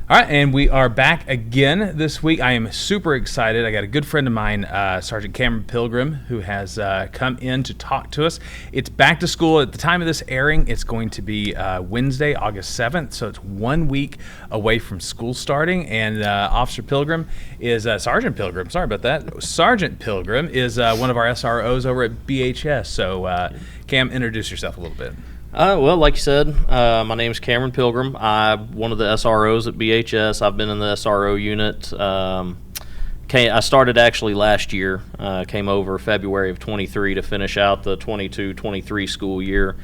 All right, and we are back again this week. I am super excited. I got a good friend of mine, Sergeant Cameron Pilgrim, who has come in to talk to us. It's back to school. At the time of this airing, it's going to be Wednesday, August 7th, so it's 1 week away from school starting. And Officer Pilgrim is Sergeant Pilgrim. Sorry about that. Sergeant Pilgrim is one of our SROs over at BHS. So, Cam, introduce yourself a little bit. Well, like you said, my name is Cameron Pilgrim. I'm one of the SROs at BHS. I've been in the SRO unit. I started actually last year. Came over February of 23 to finish out the 22-23 school year.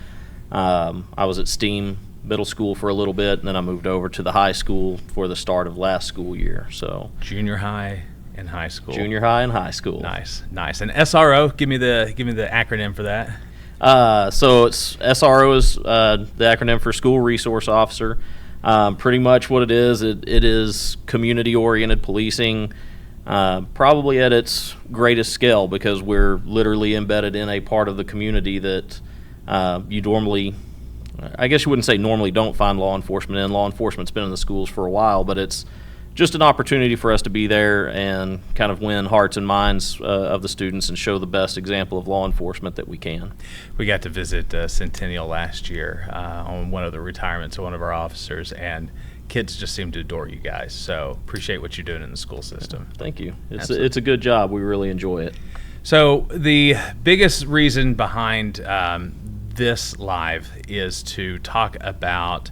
I was at Steam Middle School for a little bit, and then I moved over to the high school for the start of last school year. So junior high and high school. Junior high and high school. Nice. And SRO, give me the acronym for that. So it's SRO is the acronym for School Resource Officer. Pretty much what it is community-oriented policing, probably at its greatest scale, because we're literally embedded in a part of the community that you normally, I guess you wouldn't say normally don't find law enforcement in. Law enforcement's been in the schools for a while, but it's just an opportunity for us to be there and kind of win hearts and minds of the students and show the best example of law enforcement that we can. We got to visit Centennial last year on one of the retirements of one of our officers, and kids just seem to adore you guys. So appreciate what you're doing in the school system. Thank you. It's a good job. We really enjoy it. So the biggest reason behind this live is to talk about,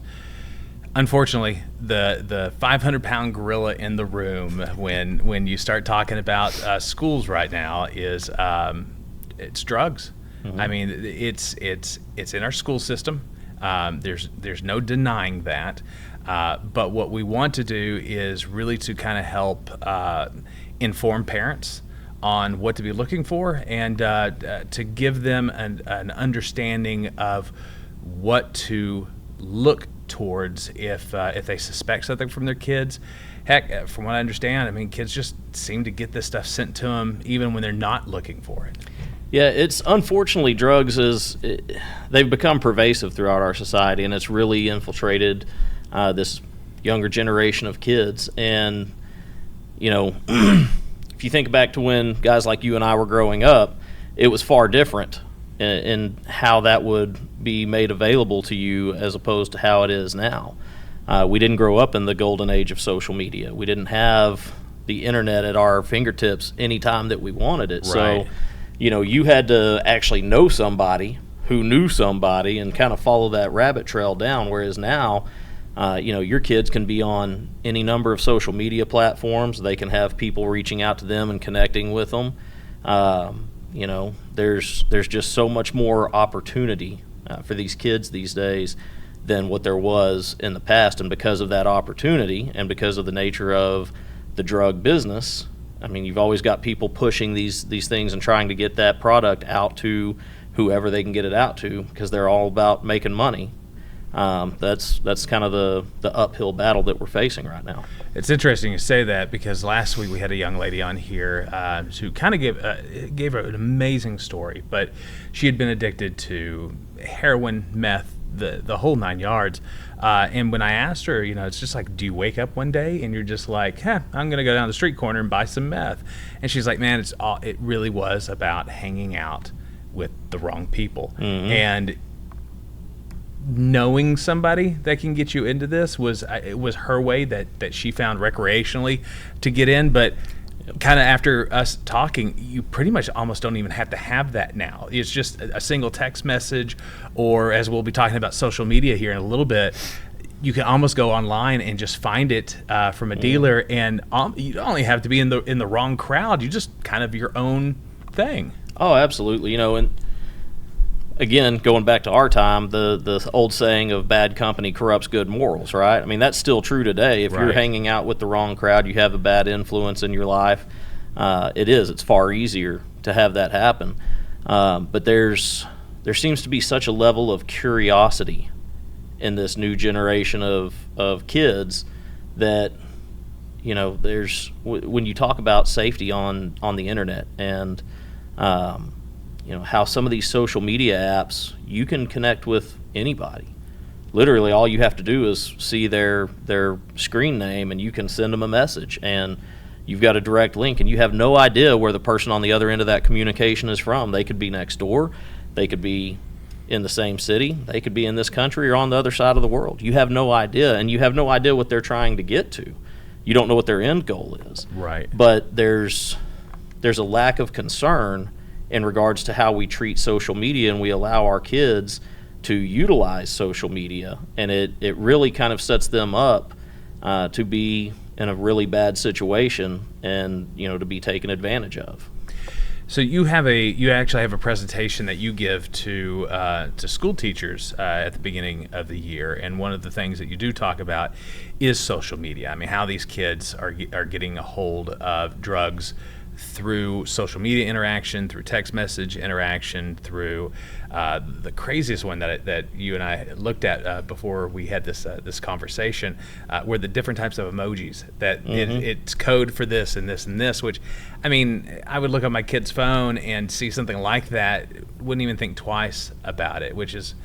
unfortunately, the 500-pound gorilla in the room when you start talking about schools right now is it's drugs. Mm-hmm. I mean, it's in our school system. There's no denying that. But what we want to do is really to kind of help inform parents on what to be looking for, and to give them an understanding of what to look towards if they suspect something from their kids. Heck, from what I understand, I mean, kids just seem to get this stuff sent to them even when they're not looking for it. Yeah, it's unfortunately drugs they've become pervasive throughout our society, and it's really infiltrated this younger generation of kids. And you know, if you think back to when guys like you and I were growing up, it was far different in how that would be made available to you as opposed to how it is now. We didn't grow up in the golden age of social media. We didn't have the internet at our fingertips anytime that we wanted it. Right. So, you know, you had to actually know somebody who knew somebody and kind of follow that rabbit trail down, whereas now, you know, your kids can be on any number of social media platforms. They can have people reaching out to them and connecting with them. You know, there's just so much more opportunity for these kids these days than what there was in the past. And because of that opportunity and because of the nature of the drug business, I mean, you've always got people pushing these things and trying to get that product out to whoever they can get it out to, because they're all about making money. That's kind of the uphill battle that we're facing right now. It's interesting you say that, because last week we had a young lady on here who kind of gave an amazing story, but she had been addicted to heroin, meth, the whole 9 yards. And when I asked her, you know, it's just like, do you wake up one day and you're just like, I'm gonna go down the street corner and buy some meth? And she's like, man, it really was about hanging out with the wrong people. Mm-hmm. And knowing somebody that can get you into this was her way that she found recreationally to get in. But kind of after us talking, you pretty much almost don't even have to have that now. It's just a single text message, or as we'll be talking about social media here in a little bit, you can almost go online and just find it from a dealer, and you don't only have to be in the wrong crowd. You just kind of your own thing. Oh, absolutely. You know, and again, going back to our time, the old saying of bad company corrupts good morals, right? I mean, that's still true today. If you're hanging out with the wrong crowd, you have a bad influence in your life. It's far easier to have that happen. But there seems to be such a level of curiosity in this new generation of kids that, you know, when you talk about safety on the internet and you know, how some of these social media apps, you can connect with anybody. literally all you have to do is see their screen name, and you can send them a message, and you've got a direct link, and you have no idea where the person on the other end of that communication is from. They could be next door, they could be in the same city, they could be in this country or on the other side of the world. You have no idea, and you have no idea what they're trying to get to. You don't know what their end goal is. Right. But there's a lack of concern in regards to how we treat social media, and we allow our kids to utilize social media, and it really kind of sets them up to be in a really bad situation, and to be taken advantage of. So you actually have a presentation that you give to school teachers at the beginning of the year, and one of the things that you do talk about is social media. I mean, how these kids are getting a hold of drugs through social media interaction, through text message interaction, through the craziest one that you and I looked at before we had this conversation, were the different types of emojis that it's code for this and this and this, which, I mean, I would look at my kid's phone and see something like that, wouldn't even think twice about it, which is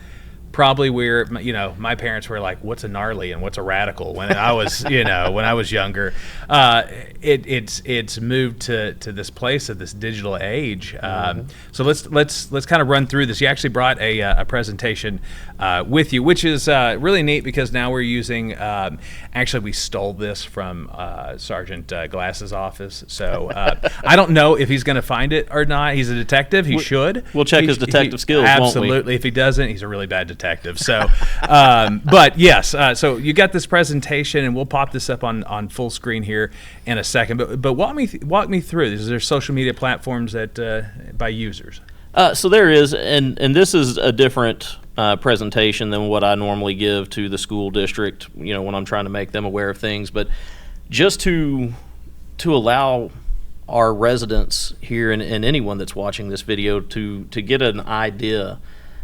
probably where my parents were like, "What's a gnarly and what's a radical?" When I was when I was younger, it's moved to this place of this digital age. So let's kind of run through this. You actually brought a presentation with you, which is really neat because now we're using. Actually, we stole this from Sergeant Glass's office, so I don't know if he's going to find it or not. He's a detective. He should. We'll check his detective skills. Absolutely. Won't we? If he doesn't, he's a really bad detective. So, but yes, so you got this presentation, and we'll pop this up on full screen here in a second. But walk me through this. Is there social media platforms that by users? So there is, and this is a different presentation than what I normally give to the school district. When I'm trying to make them aware of things, but just to allow our residents here and anyone that's watching this video to get an idea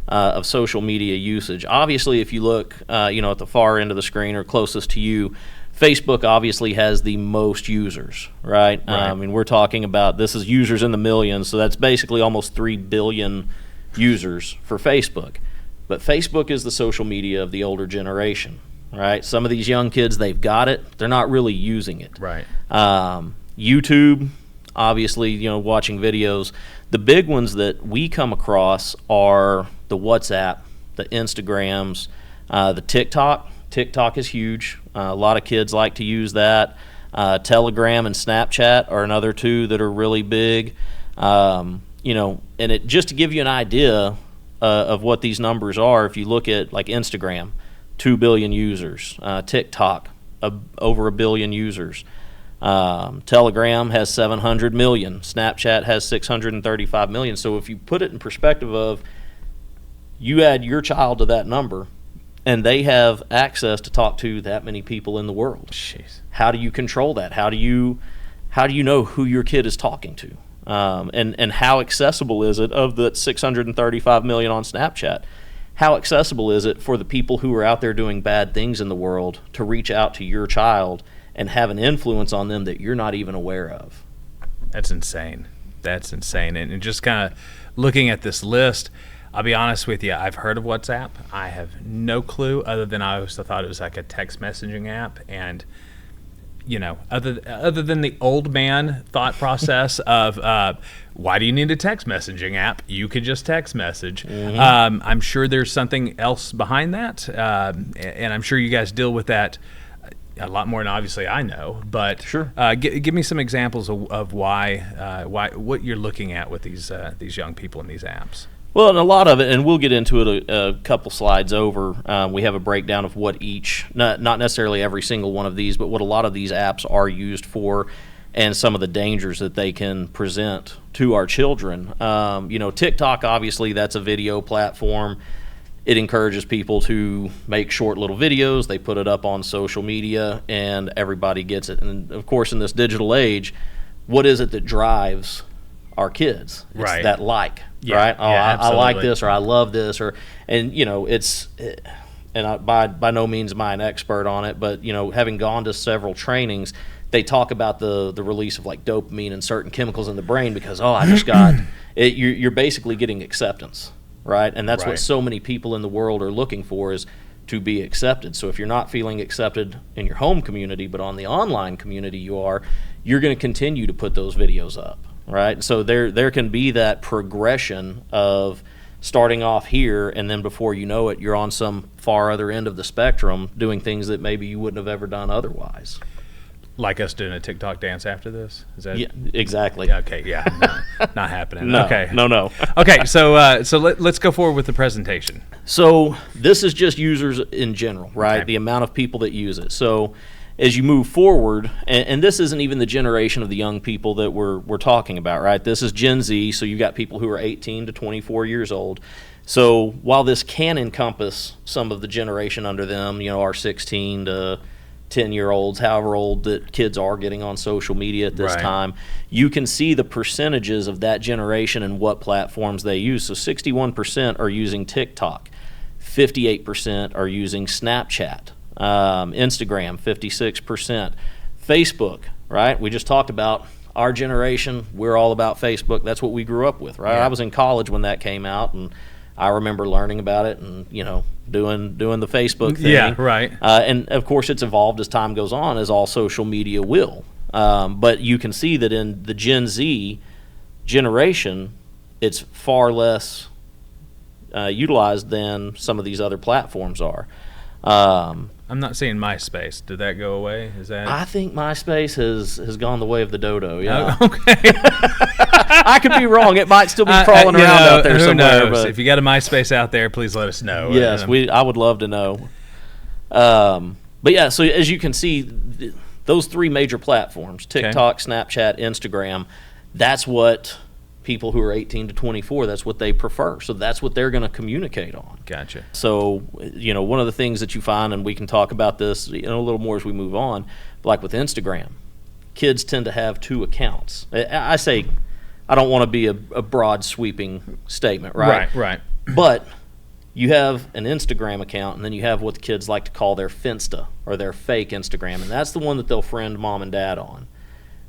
of social media usage. Obviously, if you look, at the far end of the screen or closest to you, Facebook obviously has the most users, right? I mean, we're talking about, this is users in the millions, so that's basically almost 3 billion users for Facebook. But Facebook is the social media of the older generation, right? Some of these young kids, they've got it, they're not really using it. Right. YouTube, obviously, watching videos. The big ones that we come across are the WhatsApp, the Instagrams, the TikTok. TikTok is huge. A lot of kids like to use that. Telegram and Snapchat are another two that are really big. And it just to give you an idea of what these numbers are, if you look at like Instagram, 2 billion users. TikTok, over 1 billion users. Telegram has 700 million. Snapchat has 635 million. So if you put it in perspective of, you add your child to that number, and they have access to talk to that many people in the world. Jeez. How do you control that? How do you know who your kid is talking to? And how accessible is it, of the 635 million on Snapchat, how accessible is it for the people who are out there doing bad things in the world to reach out to your child and have an influence on them that you're not even aware of? That's insane. And just kind of looking at this list, I'll be honest with you, I've heard of WhatsApp. I have no clue, other than I always thought it was like a text messaging app. And, other than the old man thought process of why do you need a text messaging app? You could just text message. I'm sure there's something else behind that. And I'm sure you guys deal with that a lot more than obviously I know, but sure. Give me some examples of why what you're looking at with these young people in these apps. Well, and a lot of it, and we'll get into it a couple slides over, we have a breakdown of what each, not necessarily every single one of these, but what a lot of these apps are used for, and some of the dangers that they can present to our children. TikTok, obviously, that's a video platform. It encourages people to make short little videos. They put it up on social media, and everybody gets it. And, of course, in this digital age, what is it that drives our kids? It's right. that like. Yeah, right? Oh, yeah, I like this, or I love this, and by no means am I an expert on it, but having gone to several trainings, they talk about the release of like dopamine and certain chemicals in the brain because I just got it. You're basically getting acceptance, right? And that's right. what so many people in the world are looking for, is to be accepted. So if you're not feeling accepted in your home community, but on the online community you're going to continue to put those videos up, right? So there can be that progression of starting off here, and then before you know it, you're on some far other end of the spectrum doing things that maybe you wouldn't have ever done otherwise. Like us doing a TikTok dance after this? Is that? Yeah, exactly. Yeah, okay, yeah, no, not happening. No, okay, no. Okay, so let's go forward with the presentation. So this is just users in general, right? Okay. The amount of people that use it. So as you move forward, and this isn't even the generation of the young people that we're talking about, right? This is Gen Z, so you've got people who are 18 to 24 years old. So while this can encompass some of the generation under them, our 16 to 10-year-olds, however old that kids are getting on social media at this Right. time, you can see the percentages of that generation and what platforms they use. So 61% are using TikTok, 58% are using Snapchat, Instagram, 56%, Facebook, right? We just talked about our generation. We're all about Facebook. That's what we grew up with, right? Yeah. I was in college when that came out, and I remember learning about it and doing the Facebook thing. Yeah, right. And of course, it's evolved as time goes on, as all social media will. But you can see that in the Gen Z generation, it's far less utilized than some of these other platforms are. I'm not seeing MySpace. Did that go away? Is that? I think MySpace has gone the way of the dodo. Yeah, Oh, okay. I could be wrong. It might still be crawling around out there who somewhere. knows? But If you got a MySpace out there, please let us know. yes, I would love to know. But yeah, so as you can see, those three major platforms: TikTok, Snapchat, Instagram. That's what people who are 18 to 24, that's what they prefer. So that's what they're going to communicate on. Gotcha. So, one of the things that you find, and we can talk about this a little more as we move on, like with Instagram, kids tend to have two accounts. I say, I don't want to be a broad sweeping statement, right? Right. But you have an Instagram account, and then you have what the kids like to call their Finsta, or their fake Instagram, and that's the one that they'll friend mom and dad on.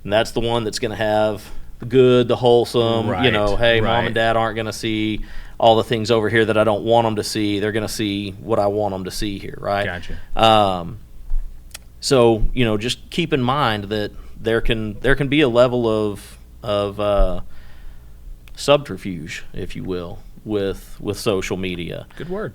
And that's the one that's going to have the good, the wholesome, Right, hey, mom right. and dad aren't going to see all the things over here that I don't want them to see. They're going to see what I want them to see here, right? Gotcha. So, just keep in mind that there can be a level of subterfuge, if you will, with social media. Good word.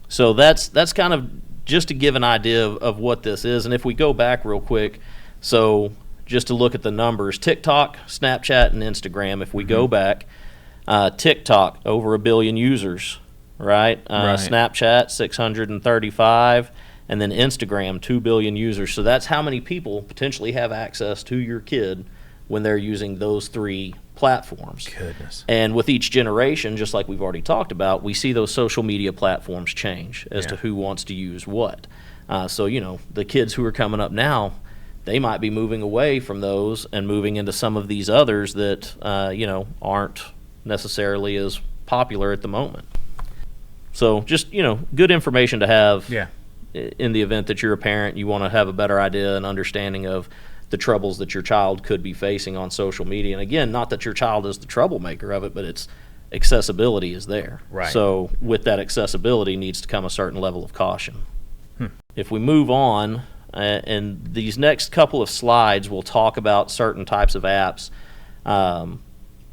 So that's kind of just to give an idea of what this is. And if we go back real quick, so just to look at the numbers, TikTok, Snapchat, and Instagram, if we go back, TikTok, over 1 billion users, right? Snapchat, 635, and then Instagram, 2 billion users. So that's how many people potentially have access to your kid when they're using those three platforms. Goodness. And with each generation, just like we've already talked about, we see those social media platforms change as to who wants to use what. So, the kids who are coming up now, they might be moving away from those and moving into some of these others that, aren't necessarily as popular at the moment. So just, good information to have in the event that you're a parent, you want to have a better idea and understanding of the troubles that your child could be facing on social media. And again, not that your child is the troublemaker of it, but it's accessibility is there. Right. So with that accessibility needs to come a certain level of caution. If we move on, and these next couple of slides will talk about certain types of apps.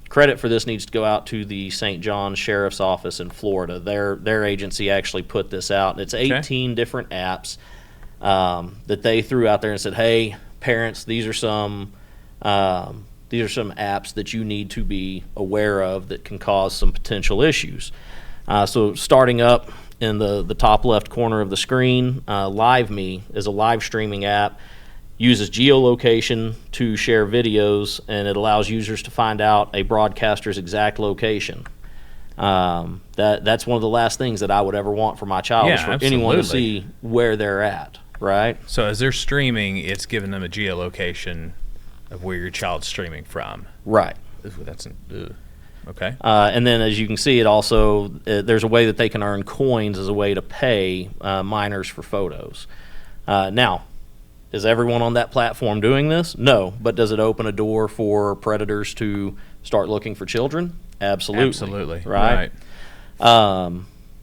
Credit for this needs to go out to the St. John Sheriff's Office in Florida. Their agency actually put this out, and it's 18 different apps that they threw out there and said, "Hey, parents, these are some apps that you need to be aware of that can cause some potential issues." So starting up in the top left corner of the screen, LiveMe is a live streaming app. Uses geolocation to share videos, and it allows users to find out a broadcaster's exact location. That's one of the last things that I would ever want for my child, is for anyone to see where they're at, right? So as they're streaming, it's giving them a geolocation of where your child's streaming from. Right. That's okay. And then, as you can see, it also there's a way that they can earn coins as a way to pay minors for photos. Now, is everyone on that platform doing this? No. But does it open a door for predators to start looking for children? Absolutely. Absolutely. Right.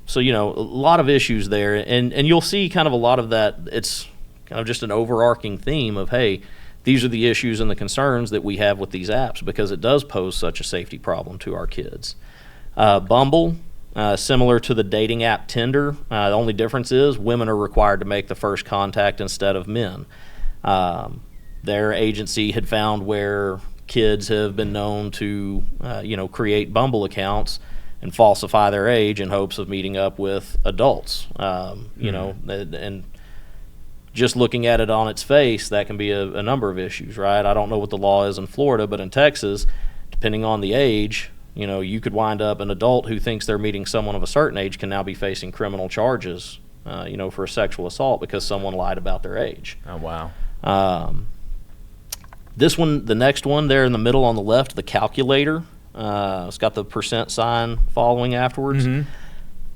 So, a lot of issues there, and you'll see kind of a lot of that. It's kind of just an overarching theme of, hey, these are the issues and the concerns that we have with these apps because it does pose such a safety problem to our kids. Bumble, similar to the dating app Tinder, the only difference is women are required to make the first contact instead of men. Their agency had found where kids have been known to, create Bumble accounts and falsify their age in hopes of meeting up with adults. And just looking at it on its face, that can be a number of issues, right? I don't know what the law is in Florida, but in Texas, depending on the age, you could wind up an adult who thinks they're meeting someone of a certain age can now be facing criminal charges, for a sexual assault because someone lied about their age. Oh, wow. This one, the next one there in the middle on the left, the calculator. It's got the % sign following afterwards. Mm-hmm.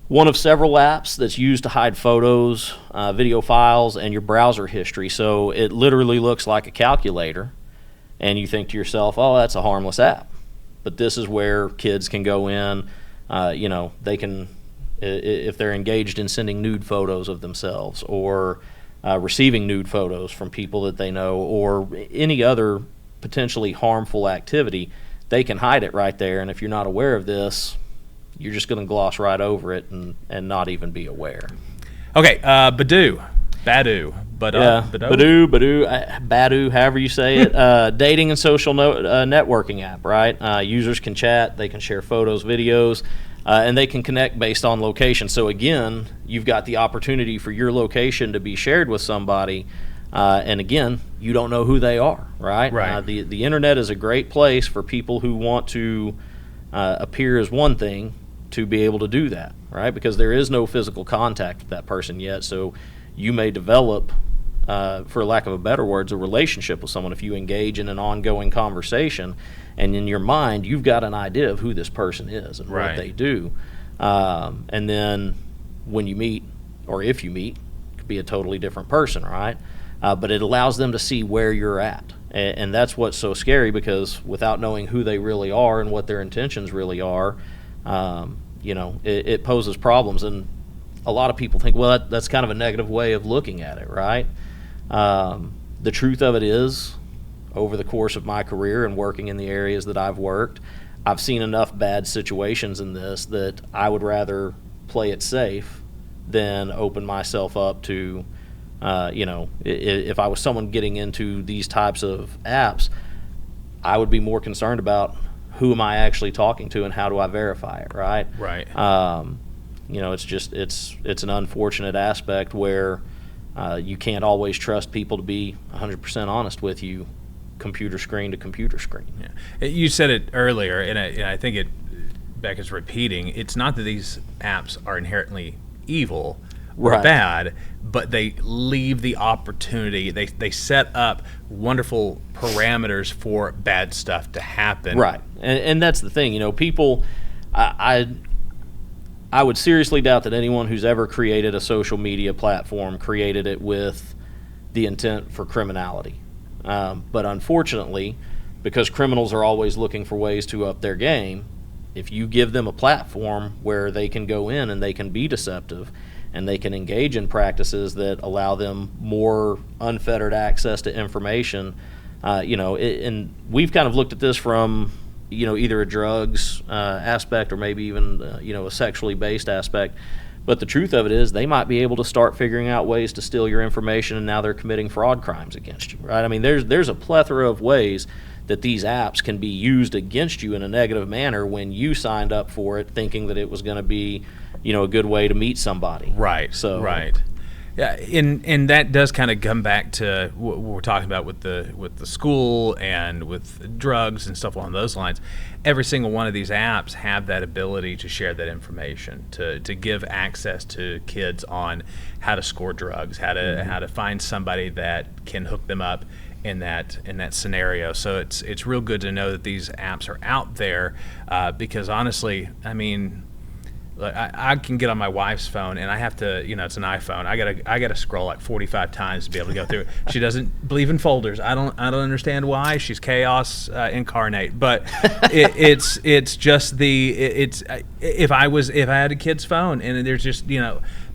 One of several apps that's used to hide photos, video files, and your browser history. So it literally looks like a calculator, and you think to yourself, oh, that's a harmless app. But this is where kids can go in, they can, if they're engaged in sending nude photos of themselves or receiving nude photos from people that they know or any other potentially harmful activity, they can hide it right there. And if you're not aware of this, you're just going to gloss right over it and not even be aware. Okay, Badoo, Badoo, however you say it. Dating and social networking app, right? Users can chat, they can share photos, videos, and they can connect based on location. So again, you've got the opportunity for your location to be shared with somebody, and again, you don't know who they are, right? Right. The internet is a great place for people who want to appear as one thing to be able to do that, right? Because there is no physical contact with that person yet, so you may develop, for lack of a better words, a relationship with someone if you engage in an ongoing conversation, and in your mind, you've got an idea of who this person is and right. what they do. And then when you meet, or if you meet, it could be a totally different person, right? But it allows them to see where you're at. And that's what's so scary, because without knowing who they really are and what their intentions really are, it poses problems. And a lot of people think, well, that's kind of a negative way of looking at it, right? The truth of it is, over the course of my career and working in the areas that I've worked, I've seen enough bad situations in this that I would rather play it safe than open myself up to, if I was someone getting into these types of apps, I would be more concerned about who am I actually talking to and how do I verify it, right? Right. It's an unfortunate aspect where you can't always trust people to be 100% honest with you, computer screen to computer screen. Yeah. You said it earlier, and I think it beckons repeating. It's not that these apps are inherently evil or right. bad, but they leave the opportunity. They set up wonderful parameters for bad stuff to happen. Right, and that's the thing. People, I would seriously doubt that anyone who's ever created a social media platform created it with the intent for criminality. But unfortunately, because criminals are always looking for ways to up their game, if you give them a platform where they can go in and they can be deceptive and they can engage in practices that allow them more unfettered access to information, and we've kind of looked at this from, either a drugs aspect or maybe even, a sexually based aspect. But the truth of it is they might be able to start figuring out ways to steal your information, and now they're committing fraud crimes against you, right? I mean, there's a plethora of ways that these apps can be used against you in a negative manner when you signed up for it thinking that it was going to be, a good way to meet somebody. Right. So right. Yeah, and that does kind of come back to what we're talking about with the school and with drugs and stuff along those lines. Every single one of these apps have that ability to share that information, to give access to kids on how to score drugs, how to find somebody that can hook them up in that scenario. So it's real good to know that these apps are out there, because honestly, I mean, Like I can get on my wife's phone and I have to, it's an iPhone. I gotta scroll like 45 times to be able to go through it. She doesn't believe in folders. I don't understand why. She's chaos incarnate. But it's just if I had a kid's phone and there's just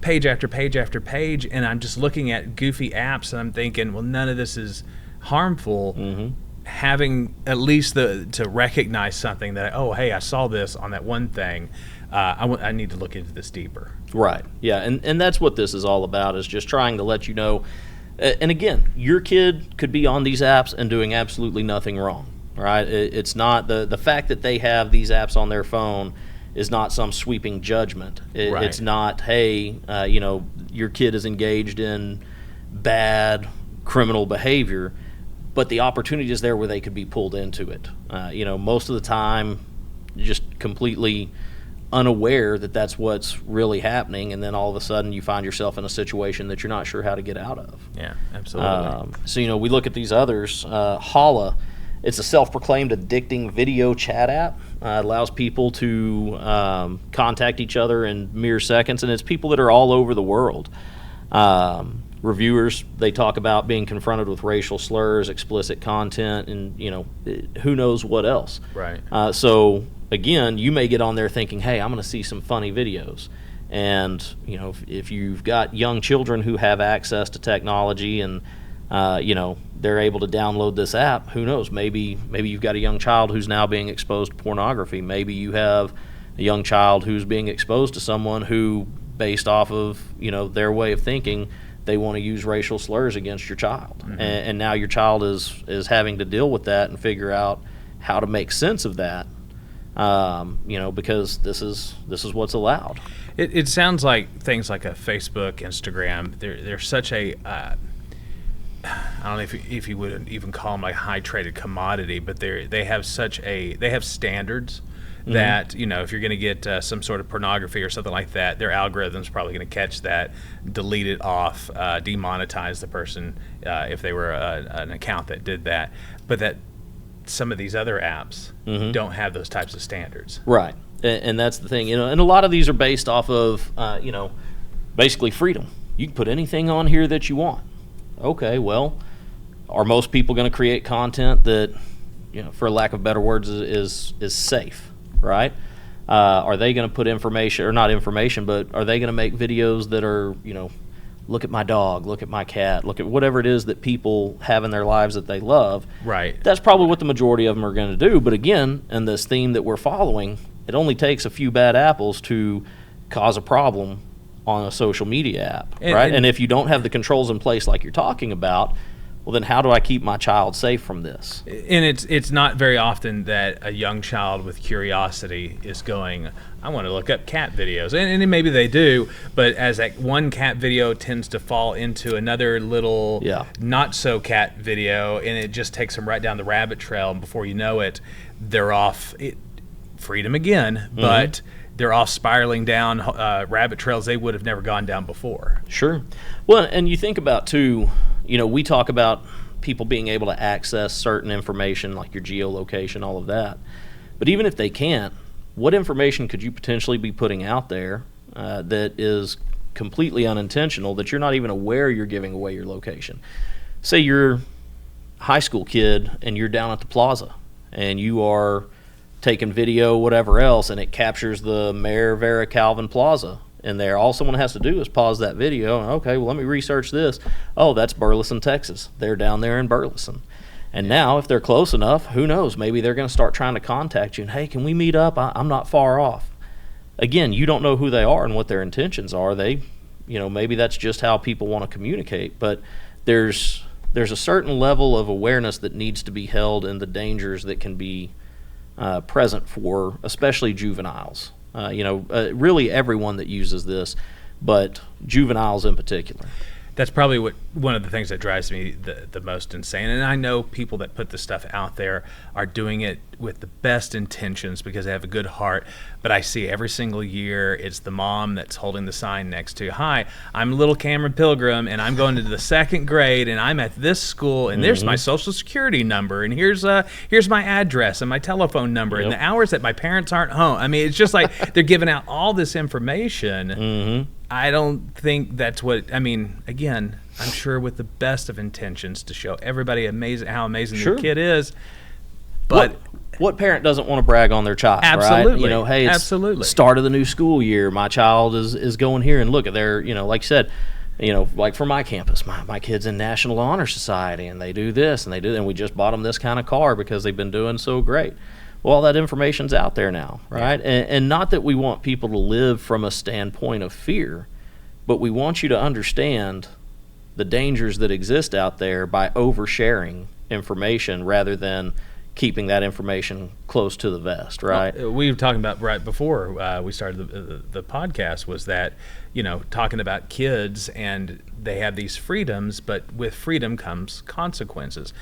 page after page after page, and I'm just looking at goofy apps and I'm thinking, well, none of this is harmful. Mm-hmm. Having at least to recognize something that, oh, hey, I saw this on that one thing. I need to look into this deeper. Right. Yeah. And that's what this is all about, is just trying to let you know. And again, your kid could be on these apps and doing absolutely nothing wrong. Right. It's not the fact that they have these apps on their phone is not some sweeping judgment. Right. It's not, hey, your kid is engaged in bad criminal behavior, but the opportunity is there where they could be pulled into it. Most of the time, just completely unaware that that's what's really happening, and then all of a sudden you find yourself in a situation that you're not sure how to get out of. Yeah, absolutely. So we look at these others. Holla, it's a self-proclaimed addicting video chat app. It allows people to contact each other in mere seconds, and it's people that are all over the world. Reviewers, they talk about being confronted with racial slurs, explicit content, and who knows what else. Right. So again, you may get on there thinking, hey, I'm going to see some funny videos. And if you've got young children who have access to technology and they're able to download this app, who knows? Maybe you've got a young child who's now being exposed to pornography. Maybe you have a young child who's being exposed to someone who, based off of their way of thinking, they want to use racial slurs against your child. Mm-hmm. And now your child is having to deal with that and figure out how to make sense of that, because this is what's allowed. It sounds like things like a Facebook, Instagram, they're such a I don't know if you would even call them like high traded commodity, but they have standards. Mm-hmm. That if you're going to get some sort of pornography or something like that, their algorithm's probably going to catch that, delete it off, demonetize the person if they were an account that did that. But that some of these other apps mm-hmm. don't have those types of standards. Right, and that's the thing. And a lot of these are based off of basically freedom. You can put anything on here that you want. Okay, well, are most people going to create content that, for lack of better words, is safe? Right? Are they going to put information, or not information, but are they going to make videos that are, look at my dog, look at my cat, look at whatever it is that people have in their lives that they love? Right. That's probably what the majority of them are going to do. But again, in this theme that we're following, it only takes a few bad apples to cause a problem on a social media app, right? And if you don't have the controls in place like you're talking about, well, then how do I keep my child safe from this? And it's not very often that a young child with curiosity is going, I want to look up cat videos. And maybe they do, but as that one cat video tends to fall into another little not-so-cat video, and it just takes them right down the rabbit trail, and before you know it, they're off. Freedom again, but mm-hmm. they're off spiraling down rabbit trails they would have never gone down before. Sure. Well, and you think about, too, we talk about people being able to access certain information like your geolocation, all of that. But even if they can't, what information could you potentially be putting out there that is completely unintentional, that you're not even aware you're giving away your location? Say you're a high school kid and you're down at the plaza and you are taking video, whatever else, and it captures the Mayor Vera Calvin Plaza in there. All someone has to do is pause that video and, okay, well, let me research this. Oh, that's Burleson, Texas. They're down there in Burleson. And now, if they're close enough, who knows? Maybe they're going to start trying to contact you and, hey, can we meet up? I'm not far off. Again, you don't know who they are and what their intentions are. Maybe that's just how people want to communicate. But there's a certain level of awareness that needs to be held in the dangers that can be present for especially juveniles. Really everyone that uses this, but juveniles in particular. That's probably one of the things that drives me the most insane. And I know people that put this stuff out there are doing it with the best intentions because they have a good heart. But I see every single year it's the mom that's holding the sign next to, "Hi, I'm little Cameron Pilgrim, and I'm going to the 2nd grade, and I'm at this school, and there's my social security number, and here's my address and my telephone number, and the hours that my parents aren't home." I mean, it's just like they're giving out all this information. I don't think that's what, I mean, again, I'm sure with the best of intentions to show everybody how amazing their kid is. But what parent doesn't want to brag on their child, absolutely, right? You know, hey, it's absolutely start of the new school year. My child is going here, and look at their, you know, like you said, you know, like for my campus, my kid's in National Honor Society, and they do this, and they do, and we just bought them this kind of car because they've been doing so great. Well, all that information's out there now, right? And not that we want people to live from a standpoint of fear, but we want you to understand the dangers that exist out there by oversharing information rather than keeping that information close to the vest, right? Well, we were talking about right before we started the podcast was that, you know, talking about kids and they have these freedoms, but with freedom comes consequences.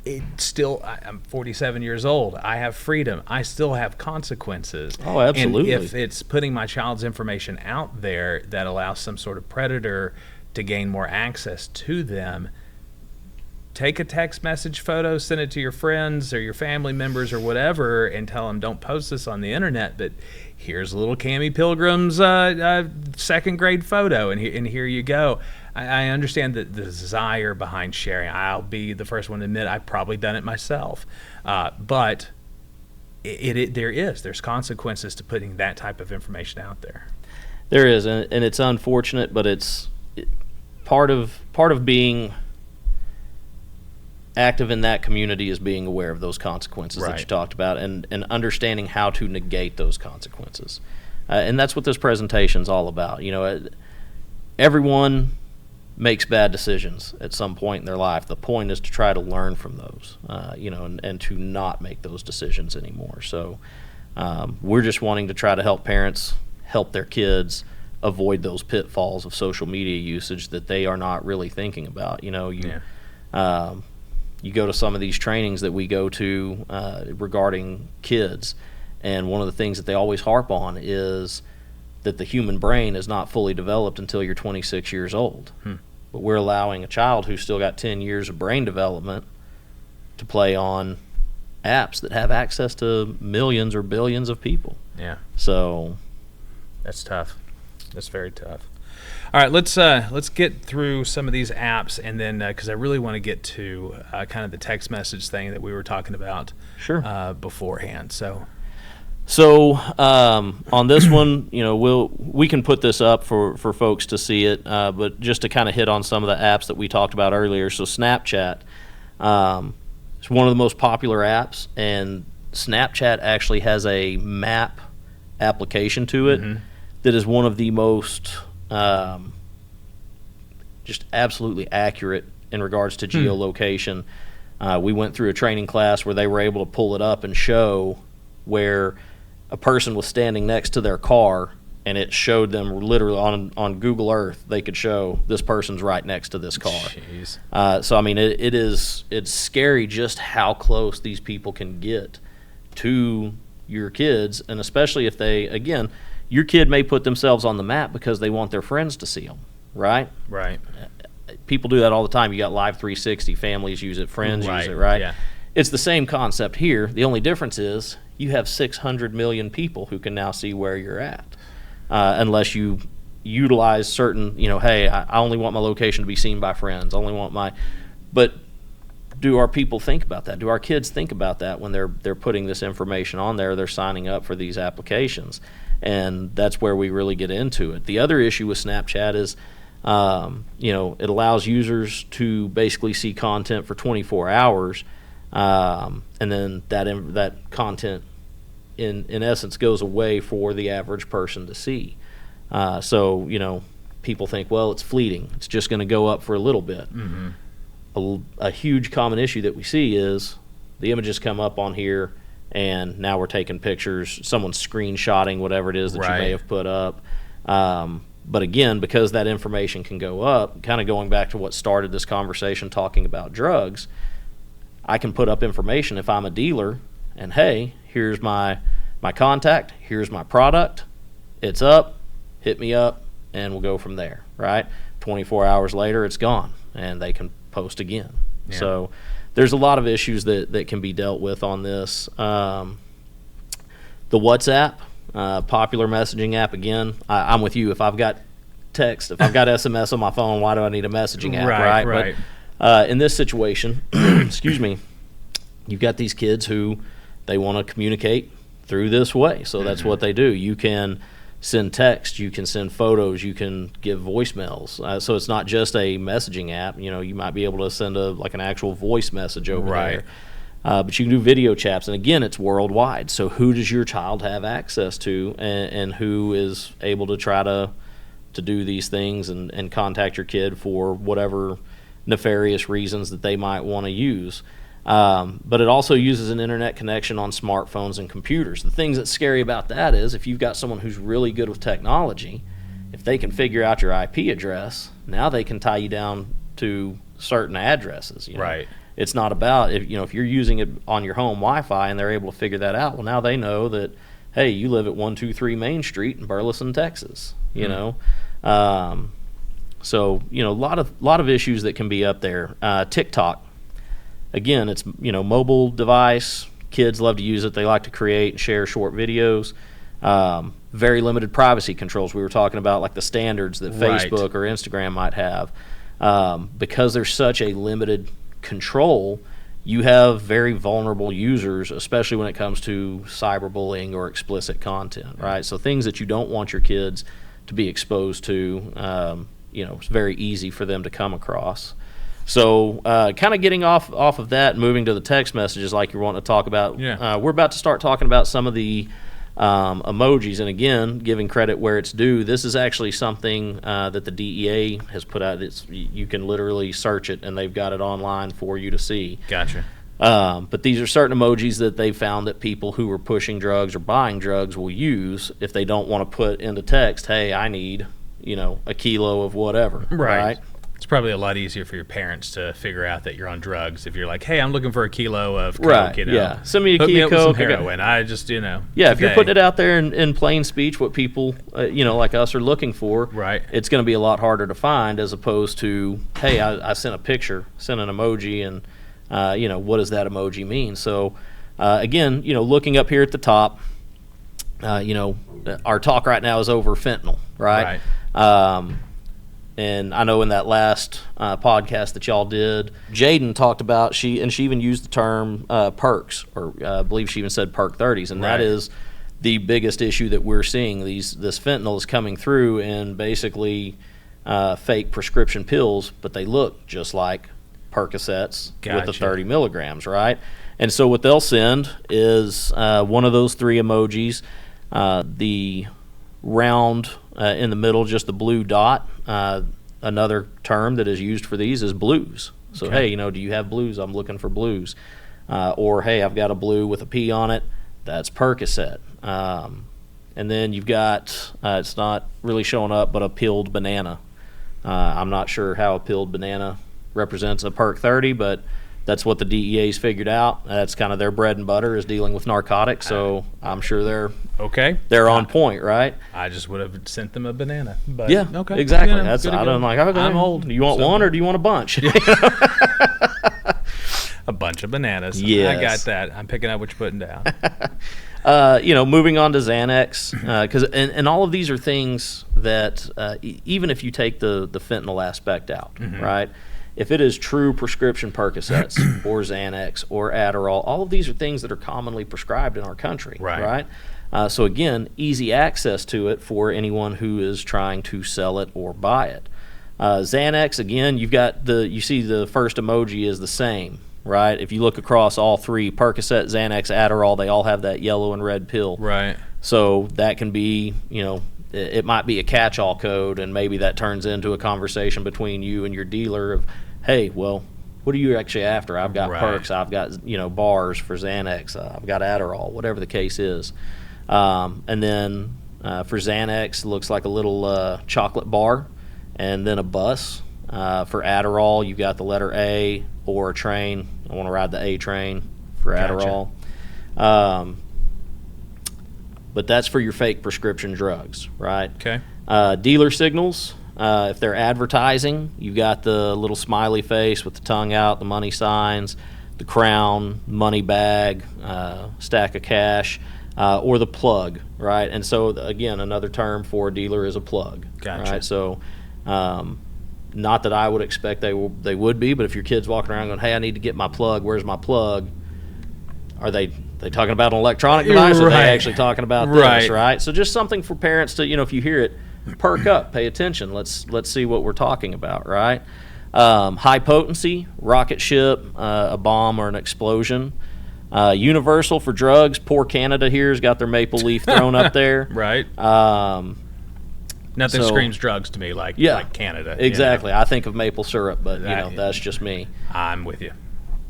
It's still, I'm 47 years old. I have freedom. I still have consequences. Oh, absolutely. And if it's putting my child's information out there that allows some sort of predator to gain more access to them, take a text message photo, send it to your friends or your family members or whatever, and tell them, don't post this on the internet, but here's little Cammie Pilgrim's 2nd grade photo, and here you go. I understand the desire behind sharing. I'll be the first one to admit I've probably done it myself, but there's consequences to putting that type of information out there. There is, and it's unfortunate, but it's part of being active in that community is being aware of those consequences that you talked about and understanding how to negate those consequences. And that's what this presentation is all about. You know, everyone makes bad decisions at some point in their life. The point is to try to learn from those, you know, and to not make those decisions anymore. So we're just wanting to try to help parents help their kids avoid those pitfalls of social media usage that they are not really thinking about. You know, you go to some of these trainings that we go to regarding kids, and one of the things that they always harp on is that the human brain is not fully developed until you're 26 years old. But we're allowing a child who's still got 10 years of brain development to play on apps that have access to millions or billions of people. Yeah. So that's tough. That's very tough. All right, let's get through some of these apps, and then because I really want to get to kind of the text message thing that we were talking about beforehand. So on this one, you know, we can put this up for folks to see it, but just to kind of hit on some of the apps that we talked about earlier. So Snapchat is one of the most popular apps, and Snapchat actually has a map application to it that is one of the most just absolutely accurate in regards to geolocation. We went through a training class where they were able to pull it up and show where a person was standing next to their car, and it showed them literally on Google Earth. They could show this person's right next to this car. Jeez. So I mean, it's scary just how close these people can get to your kids, and especially if they, again, your kid may put themselves on the map because they want their friends to see them, right? Right. People do that all the time. You got Live 360, families use it, friends use it, right? Yeah. It's the same concept here. The only difference is you have 600 million people who can now see where you're at, unless you utilize certain, you know, hey, I only want my location to be seen by friends. I only want my, but do our people think about that? Do our kids think about that when they're putting this information on there? They're signing up for these applications, and that's where we really get into it. The other issue with Snapchat is, you know, it allows users to basically see content for 24 hours, and then that content, in essence, goes away for the average person to see. So, you know, people think, well, it's fleeting. It's just going to go up for a little bit. A huge common issue that we see is the images come up on here, and now we're taking pictures. Someone's screenshotting whatever it is that you may have put up. But again, because that information can go up, kind of going back to what started this conversation talking about drugs, I can put up information if I'm a dealer and, hey, here's my contact, here's my product, it's up, hit me up, and we'll go from there, right? 24 hours later, it's gone, and they can post again. Yeah. So there's a lot of issues that can be dealt with on this. The WhatsApp, popular messaging app, again, I'm with you. If I've got text, if I've got SMS on my phone, why do I need a messaging app, right? But in this situation, excuse me, you've got these kids who they want to communicate through this way. So that's what they do. You can send text, you can send photos, you can give voicemails. So it's not just a messaging app. You might be able to send like an actual voice message over there. But you can do video chats, and again, it's worldwide. So who does your child have access to, and who is able to try to do these things and contact your kid for whatever nefarious reasons that they might want to use. But it also uses an internet connection on smartphones and computers. The things that's scary about that is if you've got someone who's really good with technology, if they can figure out your IP address, now they can tie you down to certain addresses. Right. It's not about, if you're using it on your home Wi-Fi and they're able to figure that out, well, now they know that, hey, you live at 123 Main Street in Burleson, Texas, So, a lot of issues that can be up there. TikTok, again, it's, mobile device. Kids love to use it. They like to create and share short videos. Very limited privacy controls. We were talking about like the standards that Facebook or Instagram might have. Because there's such a limited control, you have very vulnerable users, especially when it comes to cyberbullying or explicit content, right? So things that you don't want your kids to be exposed to, it's very easy for them to come across. So kind of getting off of that and moving to the text messages like you're wanting to talk about, we're about to start talking about some of the emojis. And again, giving credit where it's due, this is actually something that the DEA has put out. You can literally search it, and they've got it online for you to see. Gotcha. But these are certain emojis that they found that people who are pushing drugs or buying drugs will use if they don't want to put into text, hey, I need, a kilo of whatever. Right? It's probably a lot easier for your parents to figure out that you're on drugs if you're like, hey, I'm looking for a kilo of coke, Yeah. Send me a Hook kilo me of up with coke. some heroin. I just, Yeah, if you're putting it out there in plain speech, what people, like us are looking for, it's going to be a lot harder to find as opposed to, hey, I sent a picture, sent an emoji, and, what does that emoji mean? So, again, looking up here at the top, our talk right now is over fentanyl, right? And I know in that last podcast that y'all did, Jaden talked about, she even used the term perks, or I believe she even said perk 30s, and that is the biggest issue that we're seeing. This fentanyl is coming through in basically fake prescription pills, but they look just like Percocets with the 30 milligrams, right? And so what they'll send is one of those three emojis, the round in the middle, just the blue dot. Another term that is used for these is blues. So, hey, do you have blues? I'm looking for blues. Or, hey, I've got a blue with a P on it. That's Percocet. And then you've got, it's not really showing up, but a peeled banana. I'm not sure how a peeled banana represents a perk 30, but that's what the DEA's figured out. That's kind of their bread and butter, is dealing with narcotics. So I'm sure they're on point, right? I just would have sent them a banana. But exactly. That's I'm like, okay, I'm old. Do you want one or do you want a bunch? A bunch of bananas. Yes. I got that. I'm picking up what you're putting down. Moving on to Xanax, because and all of these are things that even if you take the fentanyl aspect out, right? If it is true prescription Percocets or Xanax or Adderall, all of these are things that are commonly prescribed in our country, right? So again, easy access to it for anyone who is trying to sell it or buy it. Xanax, again, you see the first emoji is the same, right? If you look across all three, Percocet, Xanax, Adderall, they all have that yellow and red pill. Right. So that can be, it might be a catch-all code, and maybe that turns into a conversation between you and your dealer of, hey, well, what are you actually after? I've got perks, I've got, bars for Xanax, I've got Adderall, whatever the case is. And then, For Xanax, it looks like a little chocolate bar, and then a bus. For Adderall, you've got the letter A or a train. I want to ride the A train for Adderall. But that's for your fake prescription drugs, right? Okay. Dealer signals, if they're advertising, you've got the little smiley face with the tongue out, the money signs, the crown, money bag, stack of cash, or the plug, right? And so, again, another term for a dealer is a plug. Gotcha. Right? So, not that I would expect they would be, but if your kid's walking around going, hey, I need to get my plug, where's my plug? Are they talking about an electronic device, or are they actually talking about this, right? So just something for parents to, if you hear it, perk up, pay attention. Let's see what we're talking about, right? High potency, rocket ship, a bomb or an explosion. Universal for drugs. Poor Canada here has got their maple leaf thrown up there. Right. Nothing screams drugs to me like Canada. Exactly. I think of maple syrup, but that's just me. I'm with you.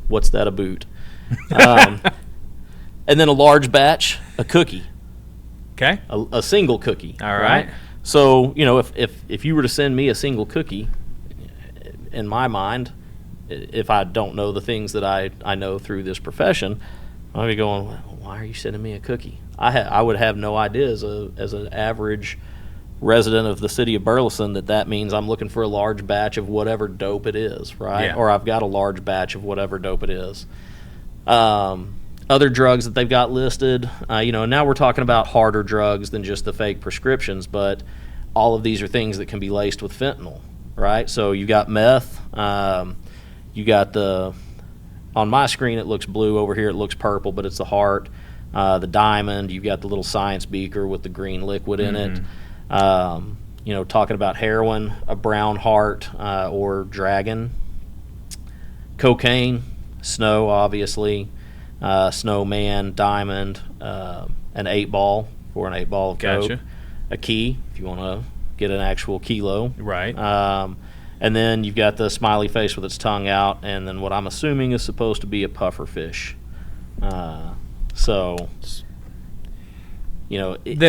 What's that a boot? And then a large batch, a cookie. Okay. A single cookie. All right. So, if you were to send me a single cookie, in my mind, if I don't know the things that I know through this profession, I'd be going, why are you sending me a cookie? I would have no idea as an average resident of the city of Burleson that means I'm looking for a large batch of whatever dope it is, right? Yeah. Or I've got a large batch of whatever dope it is. Other drugs that they've got listed, and now we're talking about harder drugs than just the fake prescriptions, but all of these are things that can be laced with fentanyl, right? So you got meth, you got on my screen it looks blue, over here it looks purple, but it's the heart, the diamond, you've got the little science beaker with the green liquid in it. Talking about heroin, a brown heart or dragon. Cocaine, snow, obviously, snowman, diamond, an 8-ball for an 8-ball of coke. Gotcha. A key, if you want to get an actual kilo. Right. And then you've got the smiley face with its tongue out, and then what I'm assuming is supposed to be a puffer fish. They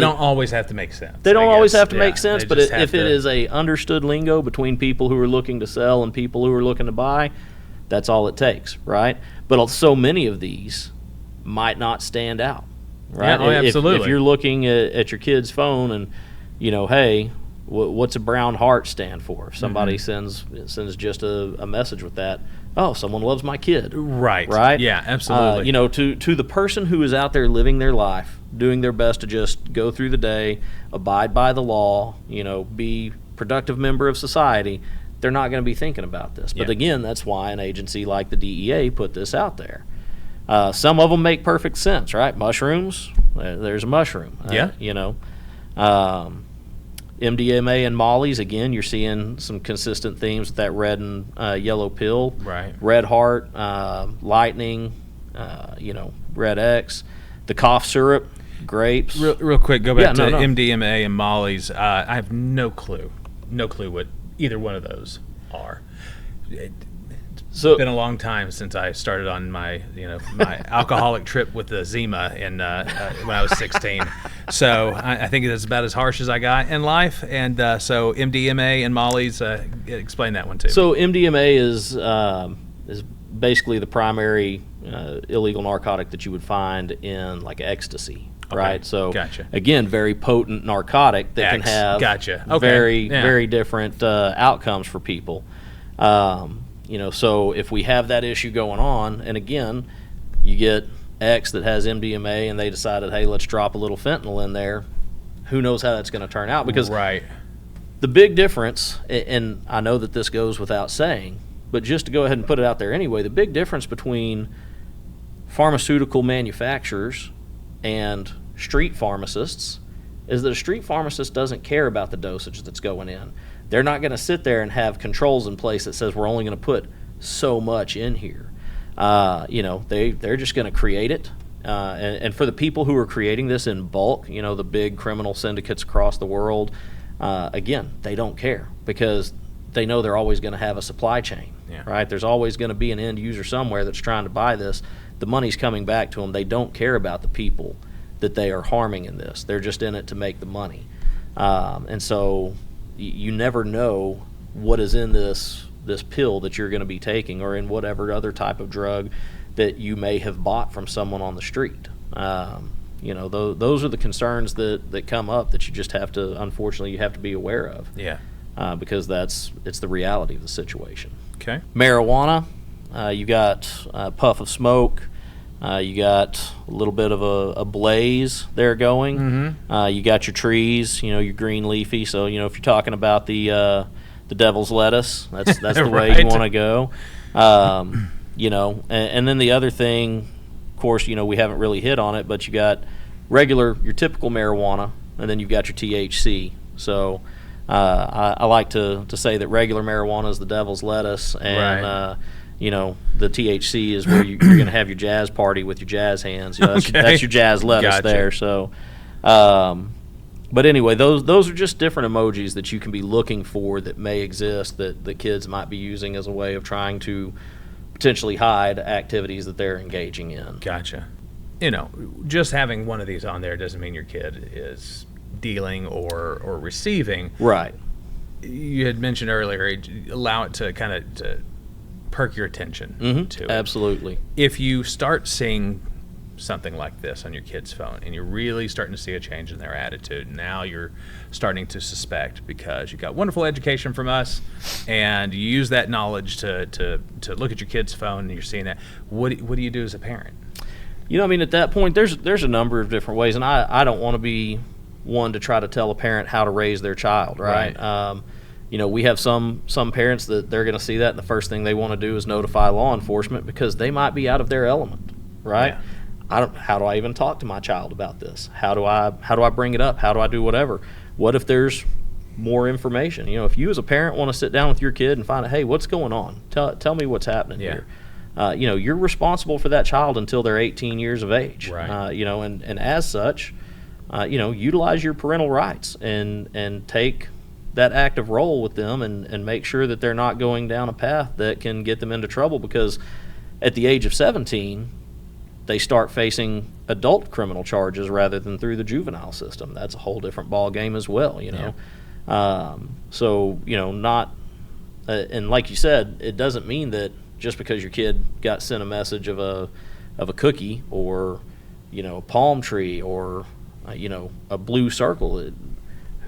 don't always have to make sense. They don't always have to make sense, but if it is a understood lingo between people who are looking to sell and people who are looking to buy, that's all it takes, right? But so many of these might not stand out, right? Yeah, absolutely. If you're looking at your kid's phone and, hey, what's a brown heart stand for? If somebody sends just a message with that, oh, someone loves my kid. Right. Right? Yeah, absolutely. To the person who is out there living their life, doing their best to just go through the day, abide by the law, be productive member of society, they're not going to be thinking about this. But again, that's why an agency like the DEA put this out there. Some of them make perfect sense, right? Mushrooms, there's a mushroom. MDMA and mollies, again, you're seeing some consistent themes with that red and yellow pill. Right. Red Heart, Lightning, Red X, the cough syrup, grapes. Real quick, go back to No. MDMA and mollies. I have no clue what either one of those are. It's been a long time since I started on my my alcoholic trip with the Zima when I was 16. So I think it's about as harsh as I got in life. And so MDMA and mollies, explain that one too. So MDMA is basically the primary illegal narcotic that you would find in like ecstasy. Right, so gotcha. Again, very potent narcotic that can have very different outcomes for people. So if we have that issue going on, and again, you get X that has MDMA, and they decided, hey, let's drop a little fentanyl in there. Who knows how that's going to turn out? Because the big difference, and I know that this goes without saying, but just to go ahead and put it out there anyway, the big difference between pharmaceutical manufacturers and street pharmacists is that a street pharmacist doesn't care about the dosage that's going in. They're not going to sit there and have controls in place that says we're only going to put so much in here. They're just going to create it. And for the people who are creating this in bulk, the big criminal syndicates across the world, again, they don't care because they know they're always going to have a supply chain, right? There's always going to be an end user somewhere that's trying to buy this. The money's coming back to them. They don't care about the people that they are harming in this. They're just in it to make the money. And so you never know what is in this pill that you're going to be taking, or in whatever other type of drug that you may have bought from someone on the street. Those are the concerns that come up that you just have to, unfortunately, you have to be aware of. Yeah. Because it's the reality of the situation. Okay. Marijuana, you got a puff of smoke, you got a little bit of a blaze there going. Mm-hmm. You got your trees, your green leafy. So if you're talking about the devil's lettuce, that's the way Right. you want to go. And then the other thing, of course, we haven't really hit on it, but you got your typical marijuana, and then you've got your THC. So I like to say that regular marijuana is the devil's lettuce, and Right. The THC is where you're going to have your jazz party with your jazz hands. That's your jazz lettuce Gotcha. there. So, but anyway, those are just different emojis that you can be looking for that may exist that the kids might be using as a way of trying to potentially hide activities that they're engaging in. Gotcha. Just having one of these on there doesn't mean your kid is dealing or receiving. Right. You had mentioned earlier, allow it to kind of to perk your attention to it. Absolutely. If you start seeing something like this on your kid's phone and you're really starting to see a change in their attitude, now you're starting to suspect, because you got wonderful education from us and you use that knowledge to look at your kid's phone and you're seeing that, what do you do as a parent? At that point, there's a number of different ways, and I don't want to be one to try to tell a parent how to raise their child, right? We have some parents that they're going to see that, and the first thing they want to do is notify law enforcement because they might be out of their element, right? Yeah. How do I even talk to my child about this? How do I bring it up? How do I do whatever? What if there's more information? If you as a parent want to sit down with your kid and find out, hey, what's going on? Tell me what's happening here. You're responsible for that child until they're 18 years of age. Right. And as such, utilize your parental rights and take that active role with them and make sure that they're not going down a path that can get them into trouble, because at the age of 17, they start facing adult criminal charges rather than through the juvenile system. That's a whole different ball game as well, and like you said, it doesn't mean that just because your kid got sent a message of a cookie or a palm tree or a blue circle,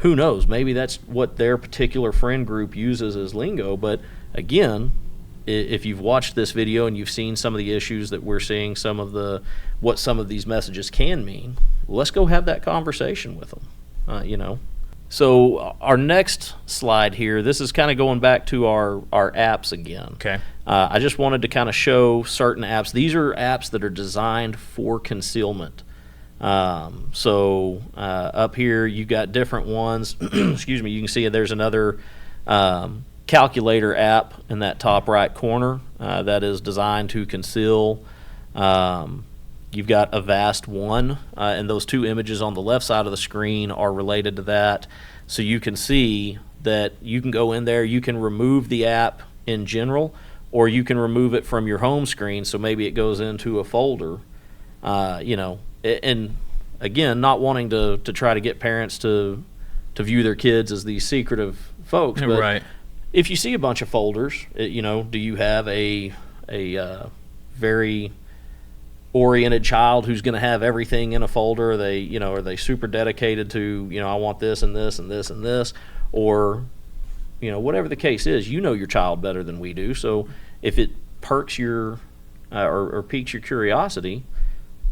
who knows, maybe that's what their particular friend group uses as lingo. But again, if you've watched this video and you've seen some of the issues that we're seeing, what some of these messages can mean, let's go have that conversation with them. So our next slide here, this is kind of going back to our apps again. Okay. I just wanted to kind of show certain apps. These are apps that are designed for concealment. Up here you've got different ones. Excuse me. You can see there's another calculator app in that top right corner that is designed to conceal. You've got Avast 1, and those two images on the left side of the screen are related to that. So you can see that you can go in there, you can remove the app in general, or you can remove it from your home screen, so maybe it goes into a folder. And again, not wanting to try to get parents to view their kids as these secretive folks, but Right. if you see a bunch of folders, do you have a very oriented child who's going to have everything in a folder? Are they super dedicated to, I want this and this and this and this, or whatever the case is, your child better than we do. So if it perks your or piques your curiosity,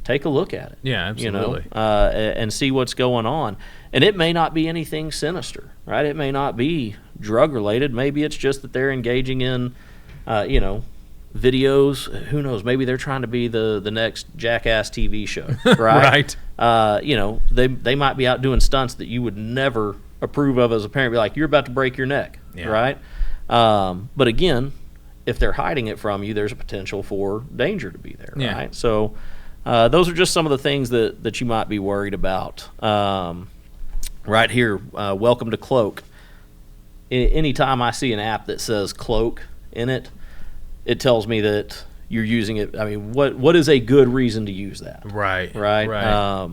take a look at it. Yeah, absolutely. And see what's going on. And it may not be anything sinister, right? It may not be drug related. Maybe it's just that they're engaging in, videos. Who knows? Maybe they're trying to be the next Jackass TV show, right? Right. They might be out doing stunts that you would never approve of as a parent. Be like, you're about to break your neck, Yeah. right? But again, if they're hiding it from you, there's a potential for danger to be there, Yeah. right? So those are just some of the things that you might be worried about. Right here, welcome to Cloak. Anytime I see an app that says Cloak in it, it tells me that you're using it. I mean, what is a good reason to use that? Right. Right.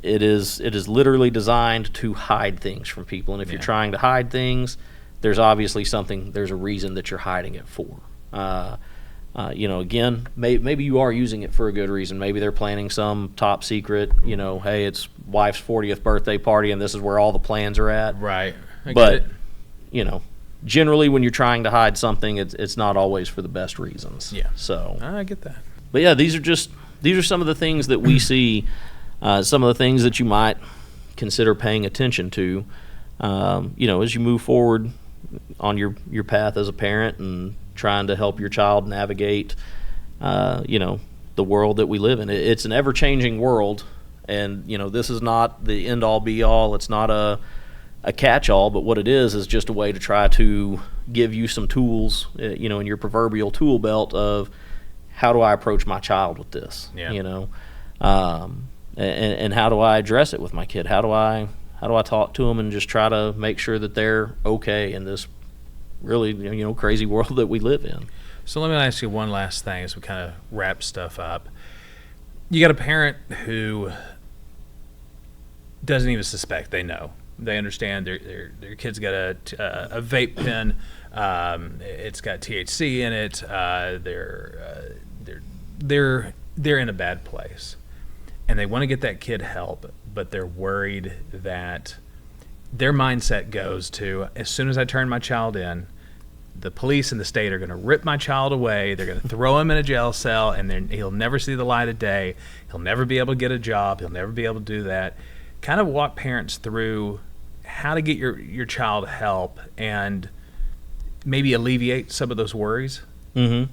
it is literally designed to hide things from people. And if you're trying to hide things, there's obviously there's a reason that you're hiding it for. Again, maybe you are using it for a good reason. Maybe they're planning some top secret, hey, it's wife's 40th birthday party and this is where all the plans are at. Right. But, generally when you're trying to hide something, it's not always for the best reasons. Yeah. So I get that. But yeah, these are some of the things that we see, some of the things that you might consider paying attention to, as you move forward on your path as a parent and trying to help your child navigate, the world that we live in. It's an ever-changing world, and this is not the end-all be-all. It's not a catch-all, but what it is just a way to try to give you some tools, in your proverbial tool belt of how do I approach my child with this, and how do I address it with my kid? How do I talk to them and just try to make sure that they're okay in this really, crazy world that we live in. So let me ask you one last thing as we kind of wrap stuff up. You got a parent who doesn't even suspect they know. They understand their kid's got a vape pen. It's got THC in it. They're in a bad place, and they want to get that kid help, but they're worried that their mindset goes to, as soon as I turn my child in, the police and the state are going to rip my child away. They're going to throw him in a jail cell, and then he'll never see the light of day. He'll never be able to get a job. He'll never be able to do that. Kind of walk parents through how to get your child help and maybe alleviate some of those worries. Mm-hmm.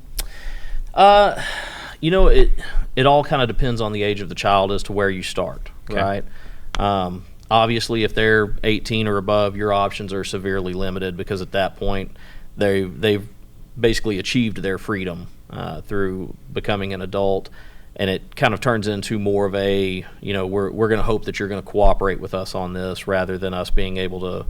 It all kind of depends on the age of the child as to where you start, right? Obviously, if they're 18 or above, your options are severely limited because at that point, they've basically achieved their freedom through becoming an adult, and it kind of turns into more of a, we're going to hope that you're going to cooperate with us on this rather than us being able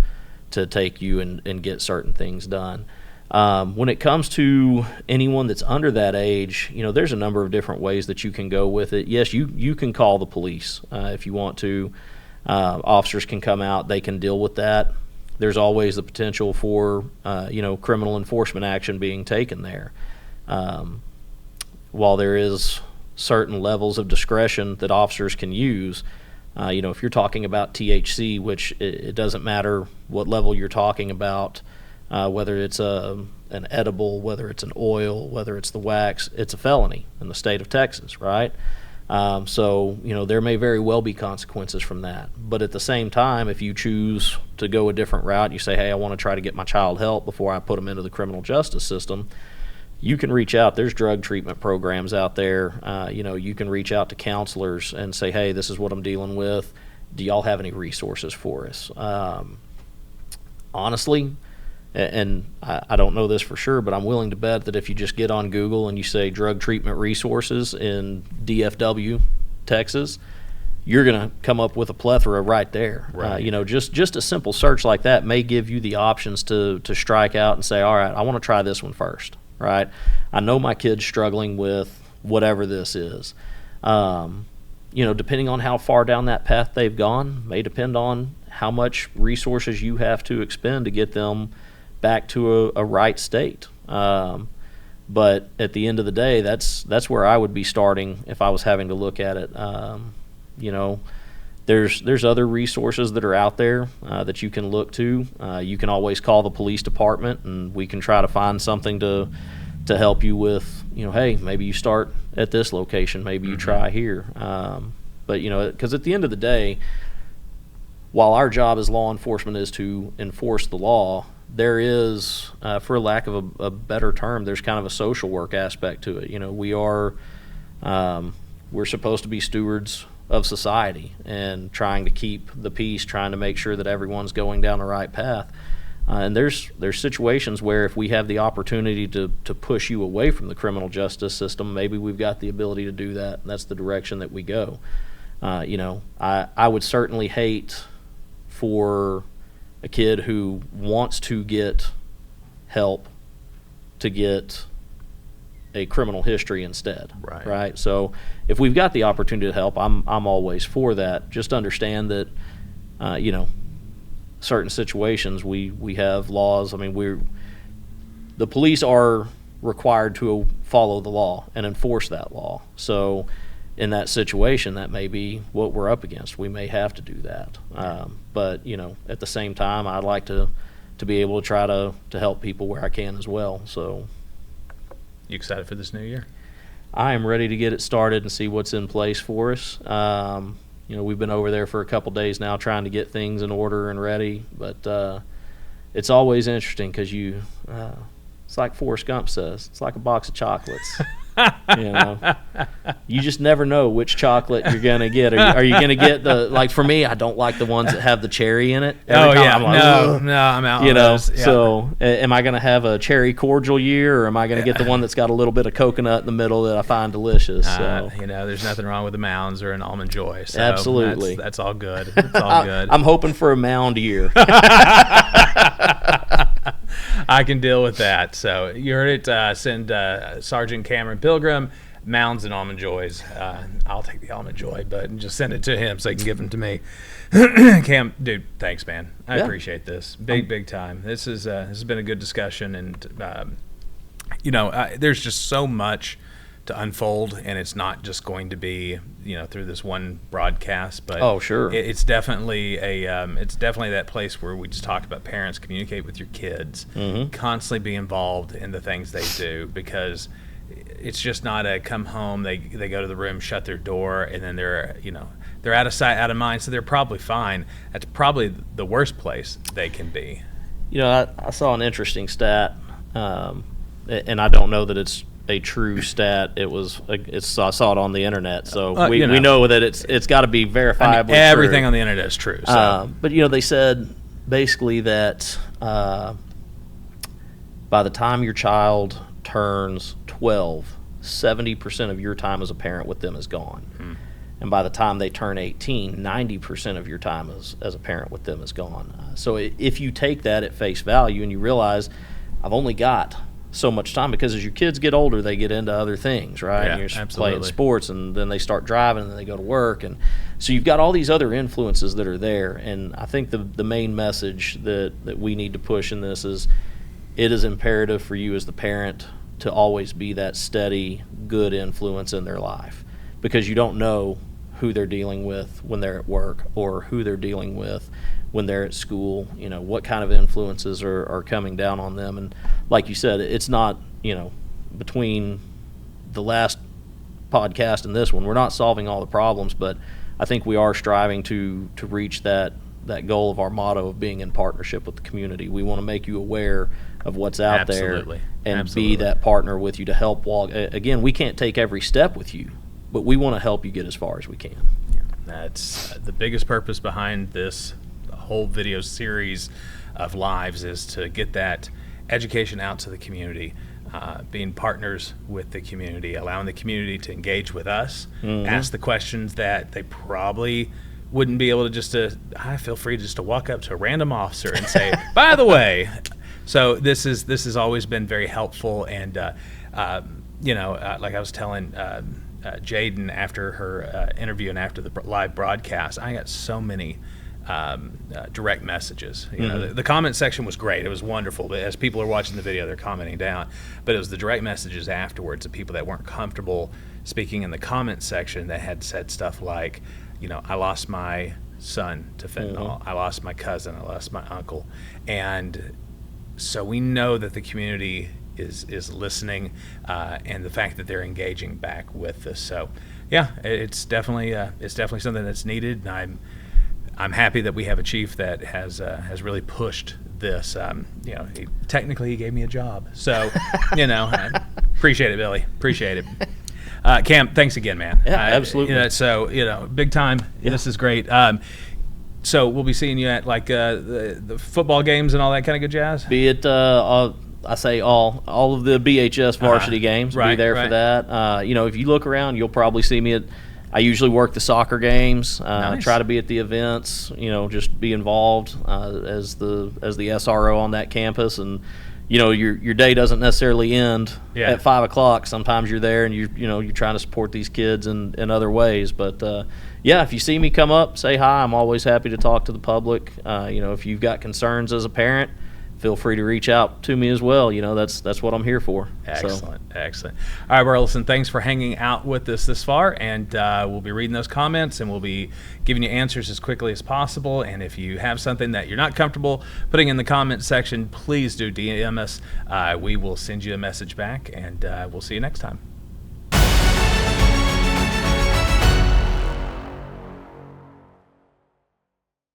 to take you and get certain things done. When it comes to anyone that's under that age, there's a number of different ways that you can go with it. Yes, you can call the police if you want to. Officers can come out, they can deal with that. There's always the potential for, criminal enforcement action being taken there. While there is certain levels of discretion that officers can use, if you're talking about THC, which it doesn't matter what level you're talking about, whether it's an edible, whether it's an oil, whether it's the wax, it's a felony in the state of Texas, right? So there may very well be consequences from that. But at the same time, if you choose to go a different route, you say, hey, I want to try to get my child help before I put them into the criminal justice system, you can reach out. There's drug treatment programs out there. You can reach out to counselors and say, hey, this is what I'm dealing with. Do y'all have any resources for us? Honestly, and I don't know this for sure, but I'm willing to bet that if you just get on Google and you say drug treatment resources in DFW, Texas, you're going to come up with a plethora right there. Right. Just a simple search like that may give you the options to strike out and say, all right, I want to try this one first, right? I know my kid's struggling with whatever this is. Depending on how far down that path they've gone may depend on how much resources you have to expend to get them back to a right state. But at the end of the day, that's where I would be starting if I was having to look at it. There's other resources that are out there that you can look to. You can always call the police department, and we can try to find something to help you with. Hey, maybe you start at this location, maybe you try here. But because at the end of the day, while our job as law enforcement is to enforce the law, there is, for lack of a better term, there's kind of a social work aspect to it. We're supposed to be stewards of society and trying to keep the peace, trying to make sure that everyone's going down the right path. And there's situations where if we have the opportunity to push you away from the criminal justice system, maybe we've got the ability to do that, and that's the direction that we go. I would certainly hate for a kid who wants to get help to get a criminal history instead. Right. So if we've got the opportunity to help, I'm always for that. Just understand that, certain situations we have laws. I mean, the police are required to follow the law and enforce that law. So in that situation, that may be what we're up against. We may have to do that. But at the same time, I'd like to be able to try to help people where I can as well. So, you excited for this new year? I am ready to get it started and see what's in place for us. We've been over there for a couple days now trying to get things in order and ready. But it's always interesting because it's like Forrest Gump says, it's like a box of chocolates. You just never know which chocolate you're gonna get. Are you gonna get for me, I don't like the ones that have the cherry in it. I'm out. So am I gonna have a cherry cordial year, or am I gonna get the one that's got a little bit of coconut in the middle that I find delicious? So there's nothing wrong with a Mounds or an Almond Joy. So absolutely, that's all good. It's all good. I'm hoping for a Mound year. I can deal with that. So you heard it. Send Sergeant Cameron Pilgrim Mounds and Almond Joys. I'll take the Almond Joy, but just send it to him so he can give them to me. Cam, dude, thanks, man. I appreciate this. Big time. This has been a good discussion, and there's just so much to unfold, and it's not just going to be through this one broadcast, but sure, it's definitely that place where we just talked about parents communicate with your kids, constantly be involved in the things they do, because it's just not a come home, they go to the room, shut their door, and then they're out of sight, out of mind, so they're probably fine. That's probably the worst place they can be. I saw an interesting stat, and I don't know that it's a true stat. I saw it on the internet, so we know that it's got to be verifiably everything true. on the internet is true. So. But they said basically that by the time your child turns 12, 70% of your time as a parent with them is gone. And by the time they turn 18, 90% of your time as a parent with them is gone. So if you take that at face value and you realize I've only got so much time, because as your kids get older, they get into other things, right? Yeah, and you're absolutely. playing sports, and then they start driving, and then they go to work, and so you've got all these other influences that are there. And I think the main message that we need to push in this is, it is imperative for you as the parent to always be that steady, good influence in their life, because you don't know who they're dealing with when they're at work, or who they're dealing with when they're at school. What kind of influences are coming down on them. And like you said, it's not, between the last podcast and this one, we're not solving all the problems, but I think we are striving to reach that goal of our motto of being in partnership with the community. We want to make you aware of what's out there and be that partner with you to help walk. Again, we can't take every step with you, but we want to help you get as far as we can. That's the biggest purpose behind this whole video series of lives, is to get that education out to the community, being partners with the community, allowing the community to engage with us, ask the questions that they probably wouldn't be able to I feel free just to walk up to a random officer and say, by the way. So this has always been very helpful, and like I was telling Jaden after her interview and after the live broadcast, I got so many direct messages. The comment section was great. It was wonderful. But as people are watching the video, they're commenting down. But it was the direct messages afterwards of people that weren't comfortable speaking in the comment section that had said stuff like, I lost my son to fentanyl. I lost my cousin. I lost my uncle. And so we know that the community is listening, and the fact that they're engaging back with us. So, yeah, it's definitely something that's needed. And I'm happy that we have a chief that has really pushed this. Technically he gave me a job, so I appreciate it, Billy. Appreciate it. Cam, thanks again, man. Yeah, absolutely. So big time. Yeah. This is great. So we'll be seeing you at the football games and all that kind of good jazz. Be it I say all of the BHS varsity games. Be there for that. If you look around, you'll probably see me at. I usually work the soccer games. Nice. Try to be at the events. Just be involved as the SRO on that campus, and your day doesn't necessarily end Yeah. at 5 o'clock. Sometimes you're there and you're trying to support these kids in other ways. But yeah, if you see me come up, say hi. I'm always happy to talk to the public. If you've got concerns as a parent, feel free to reach out to me as well. That's what I'm here for. Excellent. Excellent. All right, Burleson, thanks for hanging out with us this far, and we'll be reading those comments, and we'll be giving you answers as quickly as possible. And if you have something that you're not comfortable putting in the comment section, please do DM us. We will send you a message back, and we'll see you next time.